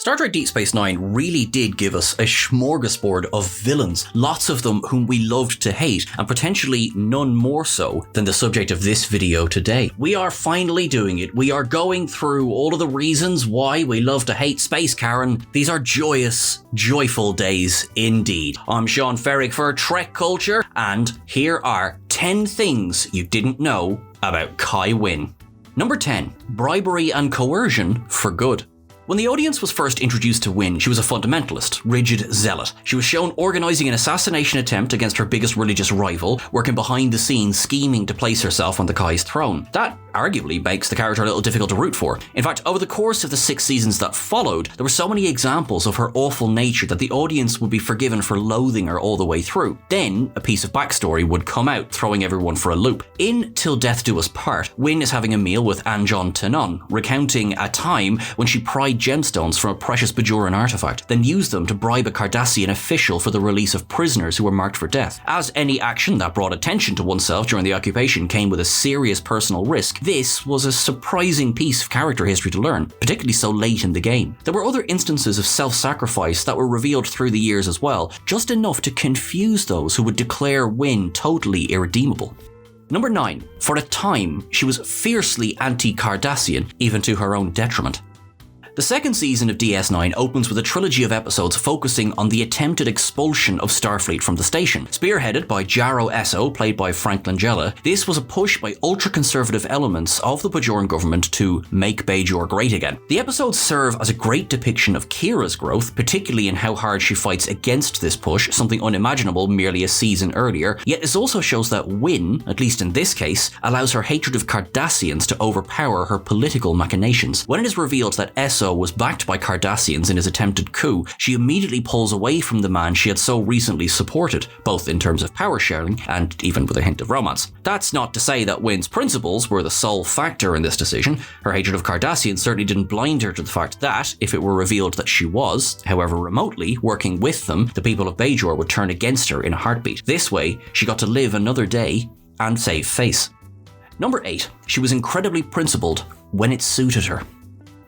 Star Trek Deep Space Nine really did give us a smorgasbord of villains, lots of them whom we loved to hate, and potentially none more so than the subject of this video today. We are finally doing it. We are going through all of the reasons why we love to hate Space Karen. These are joyous, joyful days indeed. I'm Sean Ferrick for Trek Culture, and here are 10 things you didn't know about Kai Winn. Number 10. Bribery and coercion for good. When the audience was first introduced to Winn, she was a fundamentalist, rigid zealot. She was shown organising an assassination attempt against her biggest religious rival, working behind the scenes scheming to place herself on the Kai's throne. That arguably makes the character a little difficult to root for. In fact, over the course of the 6 seasons that followed, there were so many examples of her awful nature that the audience would be forgiven for loathing her all the way through. Then, a piece of backstory would come out, throwing everyone for a loop. In Till Death Do Us Part, Winn is having a meal with Anjon Tanon, recounting a time when she pried gemstones from a precious Bajoran artifact, then used them to bribe a Cardassian official for the release of prisoners who were marked for death. As any action that brought attention to oneself during the occupation came with a serious personal risk, this was a surprising piece of character history to learn, particularly so late in the game. There were other instances of self-sacrifice that were revealed through the years as well, just enough to confuse those who would declare Winn totally irredeemable. Number 9. For a time, she was fiercely anti-Cardassian, even to her own detriment. The second season of DS9 opens with a trilogy of episodes focusing on the attempted expulsion of Starfleet from the station. Spearheaded by Jaro Esso, played by Frank Langella, this was a push by ultra-conservative elements of the Bajoran government to make Bajor great again. The episodes serve as a great depiction of Kira's growth, particularly in how hard she fights against this push, something unimaginable merely a season earlier, yet this also shows that Winn, at least in this case, allows her hatred of Cardassians to overpower her political machinations. When it is revealed that Esso was backed by Cardassians in his attempted coup, she immediately pulls away from the man she had so recently supported, both in terms of power sharing and even with a hint of romance. That's not to say that Winn's principles were the sole factor in this decision. Her hatred of Cardassians certainly didn't blind her to the fact that, if it were revealed that she was, however remotely, working with them, the people of Bajor would turn against her in a heartbeat. This way, she got to live another day and save face. Number 8. She was incredibly principled when it suited her.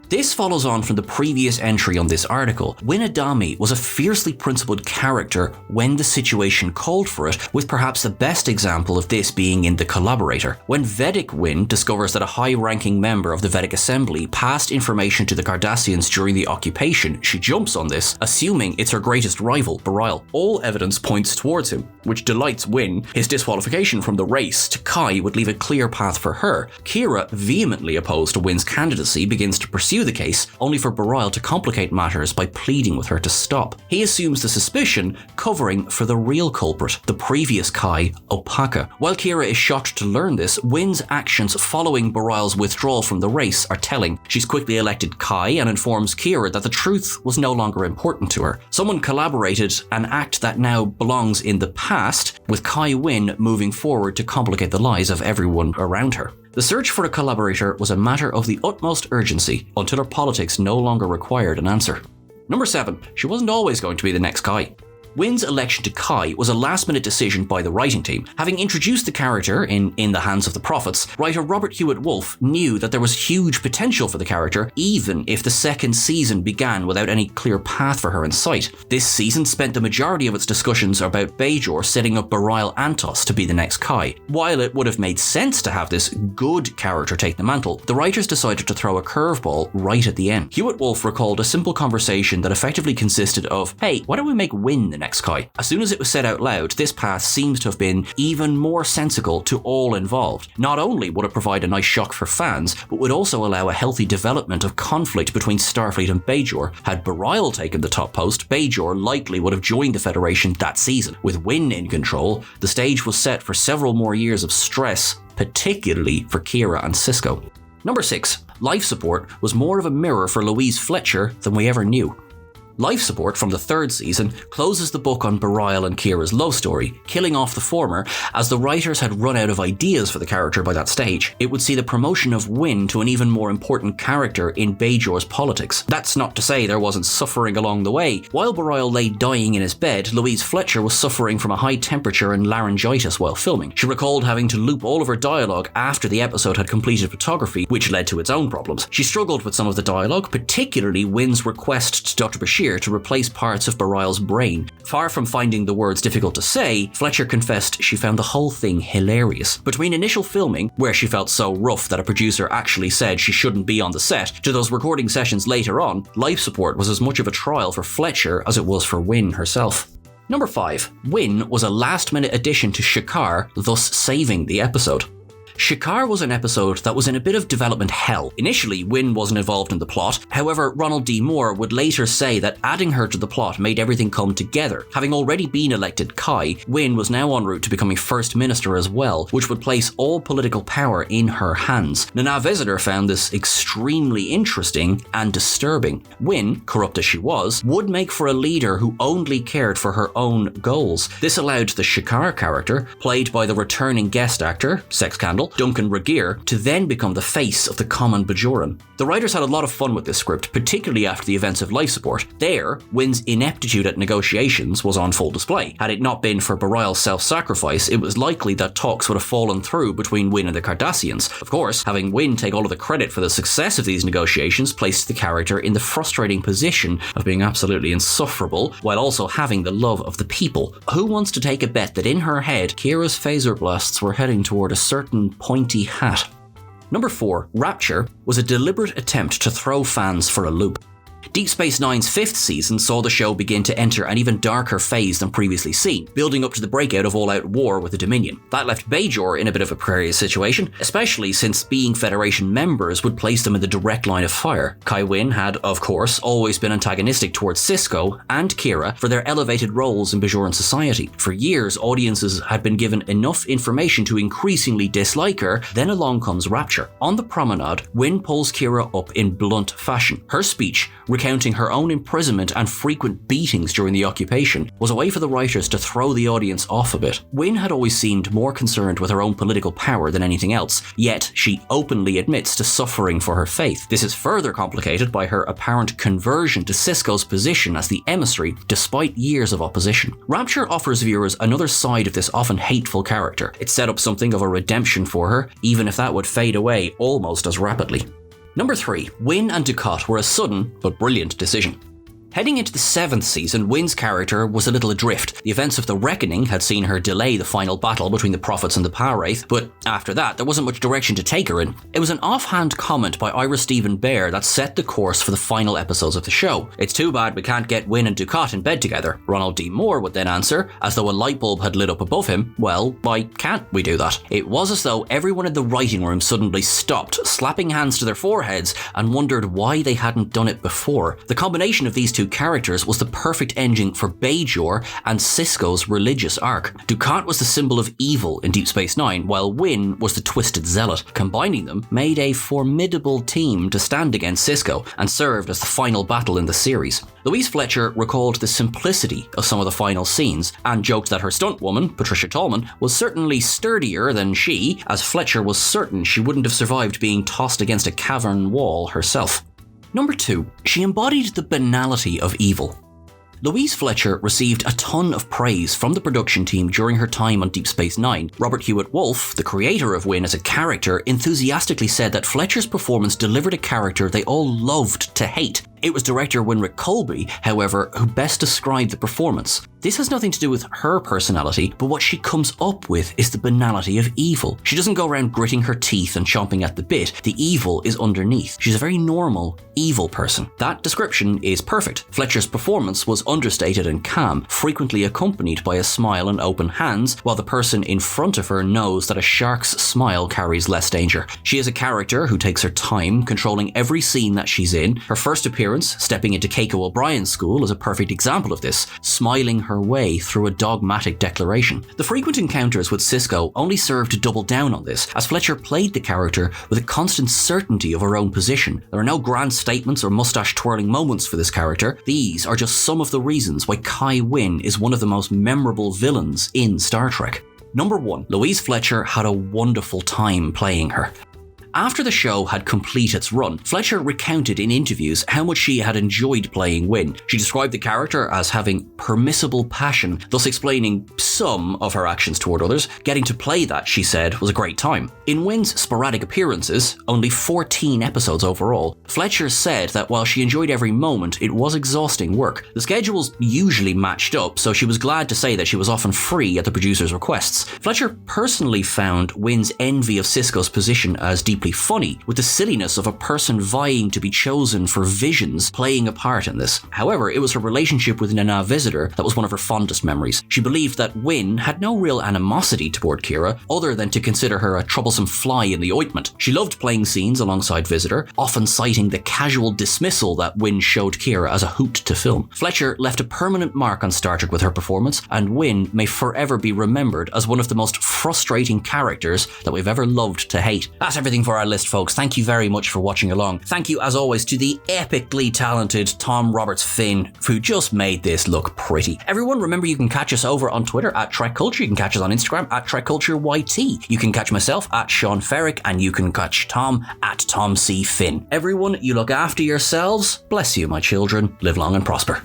This follows on from the previous entry on this article. Winn Adami was a fiercely principled character when the situation called for it, with perhaps the best example of this being in The Collaborator. When Vedic Winn discovers that a high-ranking member of the Vedic Assembly passed information to the Cardassians during the occupation, she jumps on this, assuming it's her greatest rival, Bareil. All evidence points towards him, which delights Winn. His disqualification from the race to Kai would leave a clear path for her. Kira, vehemently opposed to Winn's candidacy, begins to pursue the case, only for Bareil to complicate matters by pleading with her to stop. He assumes the suspicion, covering for the real culprit, the previous Kai, Opaka. While Kira is shocked to learn this, Winn's actions following Bareil's withdrawal from the race are telling. She's quickly elected Kai and informs Kira that the truth was no longer important to her. Someone collaborated an act that now belongs in the past, with Kai Winn moving forward to complicate the lives of everyone around her. The search for a collaborator was a matter of the utmost urgency until her politics no longer required an answer. Number 7. She wasn't always going to be the next Kai. Winn's election to Kai was a last-minute decision by the writing team. Having introduced the character in the Hands of the Prophets, writer Robert Hewitt Wolfe knew that there was huge potential for the character, even if the second season began without any clear path for her in sight. This season spent the majority of its discussions about Bajor setting up Bareil Antos to be the next Kai. While it would have made sense to have this good character take the mantle, the writers decided to throw a curveball right at the end. Hewitt Wolfe recalled a simple conversation that effectively consisted of, "Hey, why don't we make Winn the next Kai?" As soon as it was said out loud, this path seems to have been even more sensical to all involved. Not only would it provide a nice shock for fans, but would also allow a healthy development of conflict between Starfleet and Bajor. Had Bareil taken the top post, Bajor likely would have joined the Federation that season. With Winn in control, the stage was set for several more years of stress, particularly for Kira and Sisko. Number 6. Life support was more of a mirror for Louise Fletcher than we ever knew. Life Support from the 3rd season closes the book on Bareil and Kira's love story, killing off the former as the writers had run out of ideas for the character by that stage. It would see the promotion of Winn to an even more important character in Bajor's politics. That's not to say there wasn't suffering along the way. While Bareil lay dying in his bed, Louise Fletcher was suffering from a high temperature and laryngitis while filming. She recalled having to loop all of her dialogue after the episode had completed photography, which led to its own problems. She struggled with some of the dialogue, particularly Winn's request to Dr. Bashir to replace parts of Bareil's brain. Far from finding the words difficult to say, Fletcher confessed she found the whole thing hilarious. Between initial filming, where she felt so rough that a producer actually said she shouldn't be on the set, to those recording sessions later on, Life Support was as much of a trial for Fletcher as it was for Winn herself. Number 5. Winn was a last-minute addition to SHAKAAR, thus saving the episode. SHAKAAR was an episode that was in a bit of development hell. Initially, Winn wasn't involved in the plot. However, Ronald D. Moore would later say that adding her to the plot made everything come together. Having already been elected Kai, Winn was now en route to becoming First Minister as well, which would place all political power in her hands. Nana Visitor found this extremely interesting and disturbing. Winn, corrupt as she was, would make for a leader who only cared for her own goals. This allowed the SHAKAAR character, played by the returning guest actor, sex candle, Duncan Regeer, to then become the face of the common Bajoran. The writers had a lot of fun with this script, particularly after the events of Life Support. There, Winn's ineptitude at negotiations was on full display. Had it not been for Bareil's self-sacrifice, it was likely that talks would have fallen through between Winn and the Cardassians. Of course, having Winn take all of the credit for the success of these negotiations placed the character in the frustrating position of being absolutely insufferable, while also having the love of the people. Who wants to take a bet that in her head, Kira's phaser blasts were heading toward a certain pointy hat? Number 4. Rapture was a deliberate attempt to throw fans for a loop. Deep Space Nine's 5th season saw the show begin to enter an even darker phase than previously seen, building up to the breakout of all-out war with the Dominion. That left Bajor in a bit of a precarious situation, especially since being Federation members would place them in the direct line of fire. Kai Winn had, of course, always been antagonistic towards Sisko and Kira for their elevated roles in Bajoran society. For years, audiences had been given enough information to increasingly dislike her, then along comes Rapture. On the promenade, Winn pulls Kira up in blunt fashion. Her speech, recounting her own imprisonment and frequent beatings during the occupation, was a way for the writers to throw the audience off a bit. Winn had always seemed more concerned with her own political power than anything else, yet she openly admits to suffering for her faith. This is further complicated by her apparent conversion to Sisko's position as the emissary, despite years of opposition. Rapture offers viewers another side of this often hateful character. It set up something of a redemption for her, even if that would fade away almost as rapidly. Number 3. Winn and DUKAT were a sudden but brilliant decision. Heading into the 7th season, Winn's character was a little adrift. The events of The Reckoning had seen her delay the final battle between the Prophets and the Power Wraith, but after that, there wasn't much direction to take her in. It was an offhand comment by Ira Stephen Bear that set the course for the final episodes of the show. "It's too bad we can't get Winn and DUKAT in bed together." Ronald D. Moore would then answer, as though a light bulb had lit up above him, "Well, why can't we do that?" It was as though everyone in the writing room suddenly stopped, slapping hands to their foreheads, and wondered why they hadn't done it before. The combination of these two characters was the perfect ending for Bajor and Sisko's religious arc. DUKAT was the symbol of evil in Deep Space Nine, while Winn was the twisted zealot. Combining them made a formidable team to stand against Sisko, and served as the final battle in the series. Louise Fletcher recalled the simplicity of some of the final scenes, and joked that her stunt woman, Patricia Tallman, was certainly sturdier than she, as Fletcher was certain she wouldn't have survived being tossed against a cavern wall herself. Number 2. She embodied the banality of evil. Louise Fletcher received a ton of praise from the production team during her time on Deep Space Nine. Robert Hewitt Wolfe, the creator of Winn as a character, enthusiastically said that Fletcher's performance delivered a character they all loved to hate. It was director Winrick Colby, however, who best described the performance. This has nothing to do with her personality, but what she comes up with is the banality of evil. She doesn't go around gritting her teeth and chomping at the bit. The evil is underneath. She's a very normal, evil person. That description is perfect. Fletcher's performance was understated and calm, frequently accompanied by a smile and open hands, while the person in front of her knows that a shark's smile carries less danger. She is a character who takes her time, controlling every scene that she's in. Her first appearance appearance, stepping into Keiko O'Brien's school, is a perfect example of this, smiling her way through a dogmatic declaration. The frequent encounters with Sisko only served to double down on this, as Fletcher played the character with a constant certainty of her own position. There are no grand statements or mustache-twirling moments for this character. These are just some of the reasons why Kai Winn is one of the most memorable villains in Star Trek. Number 1. Louise Fletcher had a wonderful time playing her. After the show had completed its run, Fletcher recounted in interviews how much she had enjoyed playing Winn. She described the character as having permissible passion, thus explaining some of her actions toward others. Getting to play that, she said, was a great time. In Winn's sporadic appearances, only 14 episodes overall, Fletcher said that while she enjoyed every moment, it was exhausting work. The schedules usually matched up, so she was glad to say that she was often free at the producer's requests. Fletcher personally found Winn's envy of Sisko's position as deeply funny, with the silliness of a person vying to be chosen for visions playing a part in this. However, it was her relationship with Nana Visitor that was one of her fondest memories. She believed that Winn had no real animosity toward Kira, other than to consider her a troublesome fly in the ointment. She loved playing scenes alongside Visitor, often citing the casual dismissal that Winn showed Kira as a hoot to film. Fletcher left a permanent mark on Star Trek with her performance, and Winn may forever be remembered as one of the most frustrating characters that we've ever loved to hate. That's everything for our list, folks. Thank you very much for watching along. Thank you, as always, to the epically talented Tom Roberts-Finn, who just made this look pretty. Everyone, remember you can catch us over on Twitter at Trek Culture. You can catch us on Instagram at Trek Culture YT. You can catch myself at Sean Ferrick, and you can catch Tom at Tom C. Finn. Everyone, you look after yourselves. Bless you, my children. Live long and prosper.